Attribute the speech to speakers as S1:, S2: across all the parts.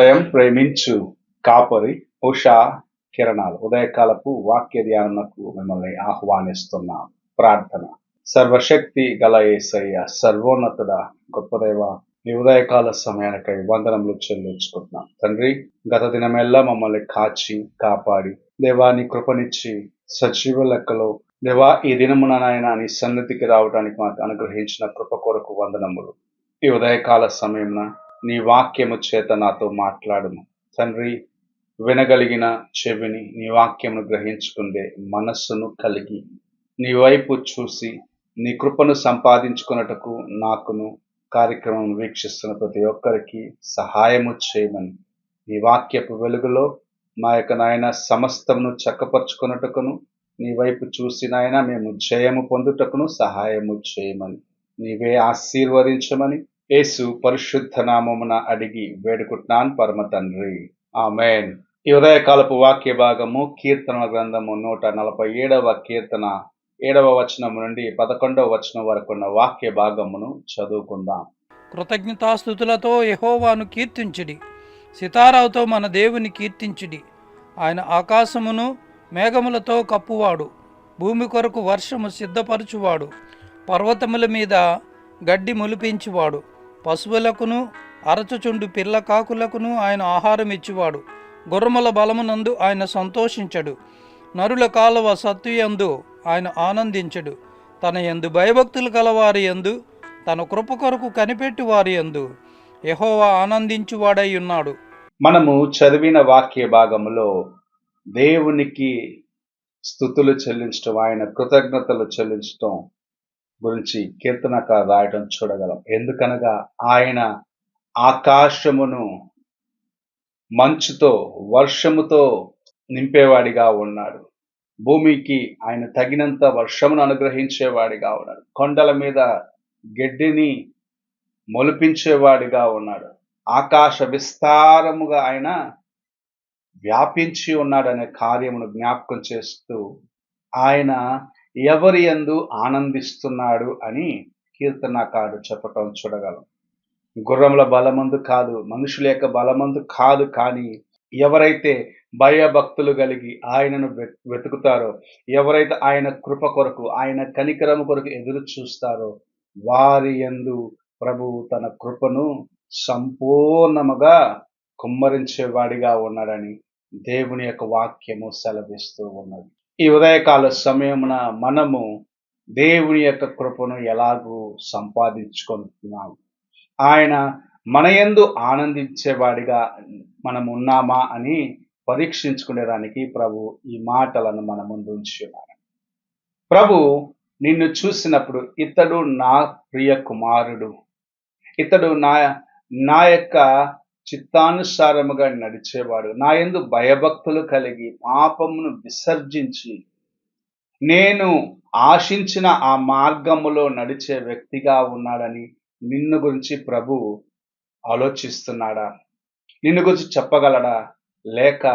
S1: ఉదయం ప్రేమించు కాపరి ఉషా కిరణాలు ఉదయకాలపు వాక్య ధ్యానమునకు మిమ్మల్ని ఆహ్వానిస్తున్నాం. ప్రార్థన. సర్వశక్తి గల యేసయ్య, సర్వోన్నతుడ, గొప్ప దేవ, ఈ ఉదయకాల సమయానికై వందనములు చెల్లించుకుంటున్నాం తండ్రి. గత దినమెల్లా మమ్మల్ని కాచి కాపాడి దేవా నీ కృపనిచ్చి సజీవ లెక్కలో దేవా ఈ దినమున నాయన నీ సన్నిధికి రావడానికి మాకు అనుగ్రహించిన కృప కొరకు వందనములు. ఈ ఉదయకాల సమయమున నీ వాక్యము చేత నాతో మాట్లాడుము తండ్రి. వినగలిగిన చెవిని, నీ వాక్యమును గ్రహించుకుందే మనస్సును కలిగి నీ వైపు చూసి నీ కృపను సంపాదించుకున్నటకు నాకును కార్యక్రమం వీక్షిస్తున్న ప్రతి ఒక్కరికి సహాయము చేయమని, నీ వాక్యపు వెలుగులో మా యొక్క నాయన సమస్తమును చక్కపరుచుకున్నటకును, నీ వైపు చూసి నాయన మేము జయము పొందుటకును సహాయము చేయమని, నీవే ఆశీర్వదించమని యేసు పరిశుద్ధ నామమున అడిగి వేడుకుంటున్నాను పరమ తండ్రి, ఆమేన్. ఈ ఉదయకాలపు వాక్య భాగము కీర్తనల గ్రంథము 147వ కీర్తన 7వ వచనం నుండి 11వ వచనం వరకు ఉన్న వాక్య భాగమును చదువుకుందాం.
S2: కృతజ్ఞతాస్తుతులతో యెహోవాను కీర్తించుడి, సితారావుతో మన దేవుని కీర్తించుడి. ఆయన ఆకాశమును మేఘములతో కప్పువాడు, భూమి కొరకు వర్షము సిద్ధపరచువాడు, పర్వతముల మీద గడ్డి మొలిపించువాడు, పశువులకును అరచుచుండు పిల్ల కాకులకును ఆయన ఆహారం ఇచ్చువాడు. గుర్రముల బలమునందు ఆయన సంతోషించడు, నరుల కాలువ సత్తుయందు ఆయన ఆనందించడు. తన యందు భయభక్తులు కలవారి యందు, తన కృప కొరకు కనిపెట్టి వారి యందు యెహోవా ఆనందించువాడై ఉన్నాడు.
S1: మనము చదివిన వాక్య భాగములో దేవునికి స్తుతులు చెల్లించడం, ఆయన కృతజ్ఞతలు చెల్లించడం గురించి కీర్తనకారు రాయడం చూడగలం. ఎందుకనగా ఆయన ఆకాశమును మంచుతో వర్షముతో నింపేవాడిగా ఉన్నాడు. భూమికి ఆయన తగినంత వర్షమును అనుగ్రహించేవాడిగా ఉన్నాడు. కొండల మీద గడ్డిని మొలిపించేవాడిగా ఉన్నాడు. ఆకాశ విస్తారముగా ఆయన వ్యాపించి ఉన్నాడనే కార్యమును జ్ఞాపకం చేస్తూ ఆయన ఎవరి యందు ఆనందిస్తున్నాడు అని కీర్తనకారుడు చెప్పటం చూడగలం. గుర్రముల బలమందు కాదు, మనుషుల యొక్క బలమందు కాదు, కానీ ఎవరైతే భయభక్తులు కలిగి ఆయనను వెతుకుతారో, ఎవరైతే ఆయన కృప కొరకు, ఆయన కనికరము కొరకు ఎదురు చూస్తారో, వారి యందు ప్రభువు తన కృపను సంపూర్ణముగా కుమ్మరించేవాడిగా ఉన్నాడని దేవుని యొక్క వాక్యము సెలవిస్తూ ఉన్నది. ఈ ఉదయకాల సమయమున మనము దేవుని యొక్క కృపను ఎలాగూ సంపాదించుకుంటున్నాము, ఆయన మన యందు ఆనందించేవాడిగా మనం ఉన్నామా అని పరీక్షించుకునేదానికి ప్రభు ఈ మాటలను మన ముందు ఉంచున్నారు. ప్రభు నిన్ను చూసినప్పుడు ఇతడు నా ప్రియ కుమారుడు, ఇతడు నా యొక్క చిత్తానుసారముగా నడిచేవాడు, నా యందు భయభక్తులు కలిగి పాపమును విసర్జించి నేను ఆశించిన ఆ మార్గములో నడిచే వ్యక్తిగా ఉన్నాడని నిన్ను గురించి ప్రభు ఆలోచిస్తున్నాడా? నిన్ను గురించి చెప్పగలడా? లేక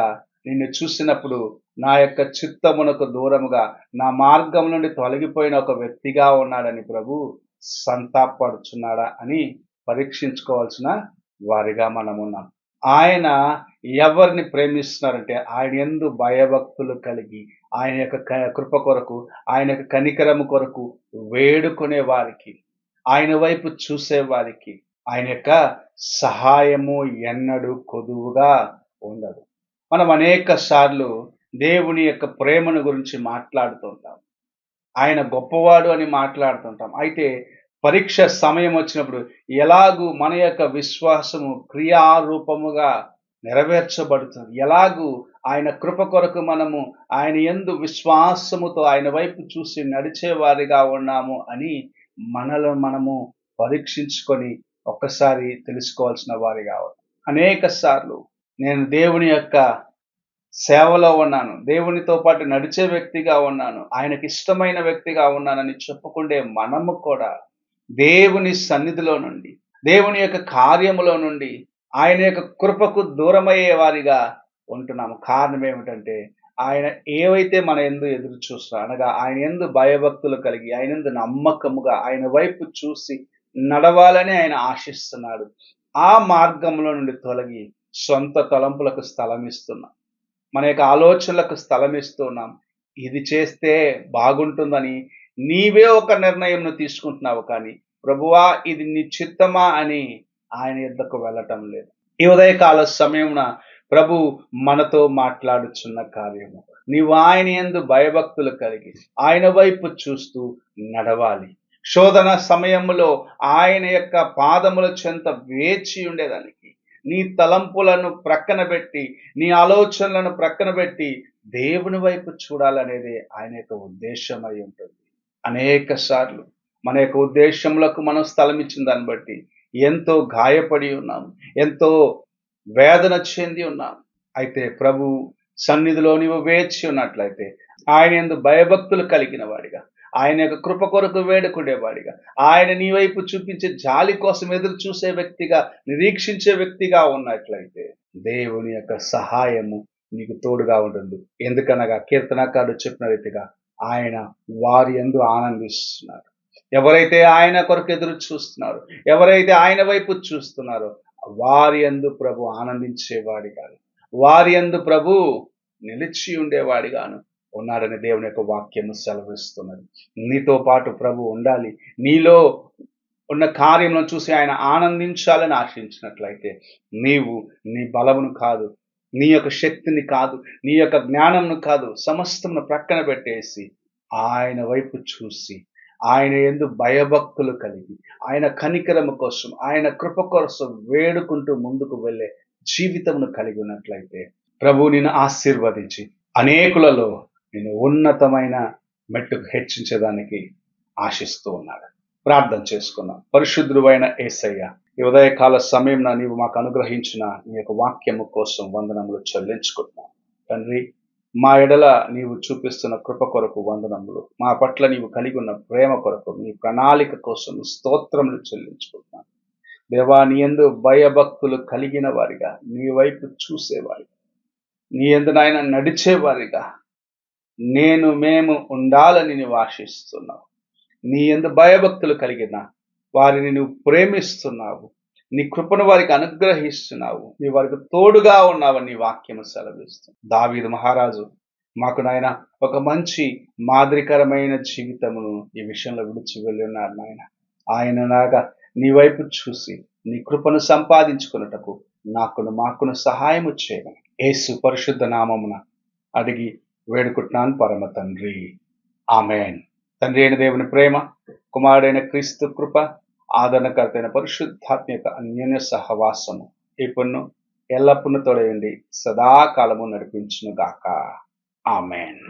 S1: నిన్ను చూసినప్పుడు నా యొక్క చిత్తమునకు దూరముగా నా మార్గం నుండి తొలగిపోయిన ఒక వ్యక్తిగా ఉన్నాడని ప్రభు సంతాపడుచున్నాడా అని పరీక్షించుకోవాల్సిన వారిగా మనం ఉన్నాం. ఆయన ఎవరిని ప్రేమిస్తున్నారంటే ఆయన యందు భయభక్తులు కలిగి ఆయన యొక్క కృప కొరకు, ఆయన యొక్క కనికరము కొరకు వేడుకునే వారికి, ఆయన వైపు చూసే వారికి ఆయన యొక్క సహాయము ఎన్నడూ కొదువుగా ఉండదు. మనం అనేక సార్లు దేవుని యొక్క ప్రేమను గురించి మాట్లాడుతుంటాం, ఆయన గొప్పవాడు అని మాట్లాడుతుంటాం. అయితే పరీక్ష సమయం వచ్చినప్పుడు ఎలాగూ మన యొక్క విశ్వాసము క్రియారూపముగా నెరవేర్చబడుతుంది, ఎలాగూ ఆయన కృప కొరకు మనము ఆయన యందు విశ్వాసముతో ఆయన వైపు చూసి నడిచేవారిగా ఉన్నాము అని మనలో మనము పరీక్షించుకొని ఒక్కసారి తెలుసుకోవాల్సిన వారిగా ఉన్నాం. అనేక సార్లు నేను దేవుని యొక్క సేవలో ఉన్నాను, దేవునితో పాటు నడిచే వ్యక్తిగా ఉన్నాను, ఆయనకి ఇష్టమైన వ్యక్తిగా ఉన్నానని చెప్పుకుంటే మనము కూడా దేవుని సన్నిధిలో నుండి, దేవుని యొక్క కార్యములో నుండి ఆయన యొక్క కృపకు దూరమయ్యే వారిగా ఉంటున్నాము. కారణం ఏమిటంటే ఆయన ఏవైతే మన యందు ఎదురు చూస్తున్నా, అనగా ఆయన యందు భయభక్తులు కలిగి ఆయన యందు నమ్మకముగా ఆయన వైపు చూసి నడవాలని ఆయన ఆశిస్తున్నాడు. ఆ మార్గంలో నుండి తొలగి సొంత తలంపులకు స్థలం ఇస్తున్నాం. మన యొక్క ఆలోచనలకు స్థలం ఇస్తున్నాం. ఇది చేస్తే బాగుంటుందని నీవే ఒక నిర్ణయంను తీసుకుంటున్నావు కానీ, ప్రభువా ఇది నీ చిత్తమా అని ఆయన యొద్దకు వెళ్ళటం లేదు. ఈ ఉదయకాల సమయమున ప్రభు మనతో మాట్లాడుచున్న కార్యము. నీవు ఆయన యందు భయభక్తులు కలిగి ఆయన వైపు చూస్తూ నడవాలి. శోధన సమయములో ఆయన యొక్క పాదముల చెంత వేచి ఉండేదానికి నీ తలంపులను ప్రక్కన పెట్టి, నీ ఆలోచనలను ప్రక్కన పెట్టి దేవుని వైపు చూడాలనేది ఆయన యొక్క ఉద్దేశం అయి ఉంటుంది. అనేక సార్లు మన యొక్క ఉద్దేశములకు మనం స్థలం ఇచ్చిన దాన్ని బట్టి ఎంతో గాయపడి ఉన్నాం, ఎంతో వేదన చెంది ఉన్నాం. అయితే ప్రభు సన్నిధిలో నీవు వేచి ఉన్నట్లయితే ఆయన యందు భయభక్తులు కలిగిన వాడిగా, ఆయన యొక్క కృప కొరకు వేడుకునేవాడిగా, ఆయన నీ వైపు చూపించే జాలి కోసం ఎదురు చూసే వ్యక్తిగా, నిరీక్షించే వ్యక్తిగా ఉన్నట్లయితే దేవుని యొక్క సహాయము నీకు తోడుగా ఉంటుంది. ఎందుకనగా కీర్తనకారుడు చెప్పిన రీతిగా ఆయన వారి యందు ఆనందిస్తున్నారు. ఎవరైతే ఆయన కొరకు ఎదురు చూస్తున్నారో, ఎవరైతే ఆయన వైపు చూస్తున్నారో వారి యందు ప్రభు ఆనందించేవాడిగాను, వారి యందు ప్రభు నిలిచి ఉండేవాడిగాను ఉన్నాడని దేవుని యొక్క వాక్యము సెలవిస్తున్నది. నీతో పాటు ప్రభు ఉండాలి, నీలో ఉన్న కార్యములను చూసి ఆయన ఆనందించాలని ఆశించినట్లయితే నీవు నీ బలమును కాదు, నీ యొక్క శక్తిని కాదు, నీ యొక్క జ్ఞానంను కాదు, సమస్తమును ప్రక్కన పెట్టేసి ఆయన వైపు చూసి ఆయన యందు భయభక్తులు కలిగి ఆయన కనికరము కోసం, ఆయన కృప కోసం వేడుకుంటూ ముందుకు వెళ్ళే జీవితమును కలిగి ఉన్నట్లయితే ప్రభు నిన్ను ఆశీర్వదించి అనేకులలో నేను ఉన్నతమైన మెట్టుకు హెచ్చించడానికి ఆశిస్తూ ఉన్నాడు. ప్రార్థన చేసుకున్నాం. పరిశుద్ధుడైన యేసయ్య, ఈ ఉదయకాల సమయం నీవు మాకు అనుగ్రహించిన నీ యొక్క వాక్యము కోసం వందనములు చెల్లించుకుంటున్నాం. తండ్రి, మా ఎడల నీవు చూపిస్తున్న కృప కొరకు వందనములు, మా పట్ల నీవు కలిగి ఉన్న ప్రేమ కొరకు, నీ ప్రణాళిక కోసం స్తోత్రములు చెల్లించుకుంటున్నాను. దేవా, నీ యందు భయభక్తులు కలిగిన వారిగా, నీ వైపు చూసేవారిగా, నీ యందు నాయన నడిచేవారిగా మేము ఉండాలని నీవు ఆశిస్తున్నావు. నీ యందు భయభక్తులు కలిగిన వారిని నువ్వు ప్రేమిస్తున్నావు. నీ కృపను వారికి అనుగ్రహిస్తున్నావు. నీ వారికి తోడుగా ఉన్నావని నీ వాక్యము సెలవిస్తుంది. దావీదు మహారాజు మాకు నాయన ఒక మంచి మాదిరికరమైన జీవితమును ఈ విషయంలో విడిచి వెళ్ళి ఉన్నారు నాయన. ఆయనలాగా నీ వైపు చూసి నీ కృపను సంపాదించుకున్నటకు మాకును సహాయము చేయమని యేసు పరిశుద్ధ నామమున అడిగి వేడుకుంటున్నాను పరమ తండ్రి. ఆమెన్. తండ్రి అయిన దేవుని ప్రేమ, కుమారుడైన క్రీస్తు కృప, ఆదరణకర్త అయిన పరిశుద్ధాత్మ యొక్క అన్యోన్య సహవాసము ఇప్పుడు ఎల్లప్పుడూ తోడయండి, సదాకాలము నడిపించును గాక. ఆమెన్.